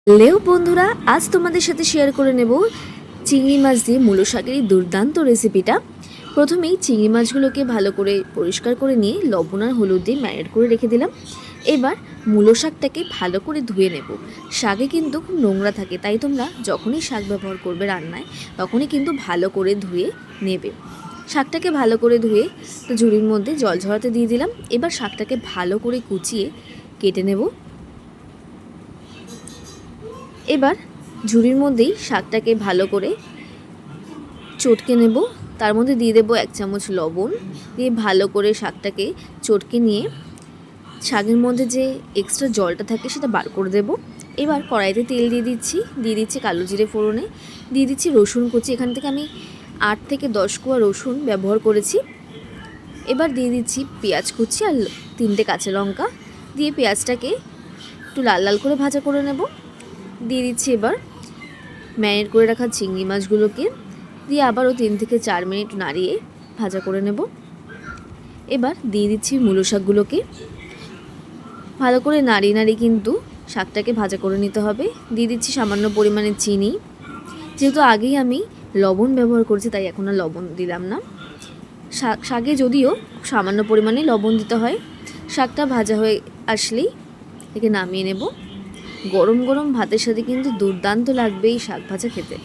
Hello বন্ধুরা, আজ তোমাদের সাথে শেয়ার করে নেব চিংড়ি মাছ দিয়ে মূলো শাকের এই দুর্দান্ত রেসিপিটা। প্রথমেই চিংড়ি মাছগুলোকে ভালো করে পরিষ্কার করে নিয়ে লবণ আর হলুদ দিয়ে ম্যারিনেট করে রেখে দিলাম। এবার মূলো শাকটাকে ভালো করে ধুয়ে নেব। শাকে কিন্তু খুব নোংরা থাকে, তাই তোমরা যখনই শাক ব্যবহার করবে রান্নায় তখনই কিন্তু ভালো করে ধুয়ে নেবে। শাকটাকে ভালো করে ধুয়ে ঝুড়ির মধ্যে জল ঝরাতে দিয়ে দিলাম। এবার শাকটাকে ভালো করে কুচিয়ে কেটে নেব। এবার ঝুড়ির মধ্যেই শাকটাকে ভালো করে চটকে নেব। তার মধ্যে দিয়ে দেবো 1 চামচ লবণ, দিয়ে ভালো করে শাকটাকে চটকে নিয়ে শাকের মধ্যে যে এক্সট্রা জলটা থাকে সেটা বার করে দেব। এবার কড়াইতে তেল দিয়ে দিচ্ছি কালো জিরে ফোড়নে, দিয়ে দিচ্ছি রসুন কুচি। এখান থেকে আমি 8 থেকে 10 কোয়া রসুন ব্যবহার করেছি। এবার দিয়ে দিচ্ছি পেঁয়াজ কুচি আর 3টে কাঁচা লঙ্কা, দিয়ে পেঁয়াজটাকে একটু লাল লাল করে ভাজা করে নেব। দিয়ে দিচ্ছি এবার ম্যারিনেট করে রাখা চিংড়ি মাছগুলোকে, দিয়ে আবারও 3 থেকে 4 মিনিট নাড়িয়ে ভাজা করে নেব। এবার দিয়ে দিচ্ছি মূলো শাকগুলোকে, ভালো করে নাড়িয়ে কিন্তু শাকটাকে ভাজা করে নিতে হবে। দিয়ে দিচ্ছি সামান্য পরিমাণে চিনি, যেহেতু আগেই আমি লবণ ব্যবহার করেছি তাই এখন আর লবণ দিলাম না। শাকে যদিও সামান্য পরিমাণে লবণ দিতে হয়। শাকটা ভাজা হয়ে আসলেই একে নামিয়ে নেব। গরম গরম ভাতের সাথে কিন্তু দুর্দান্ত লাগবে এই শাক ভাজা খেতে।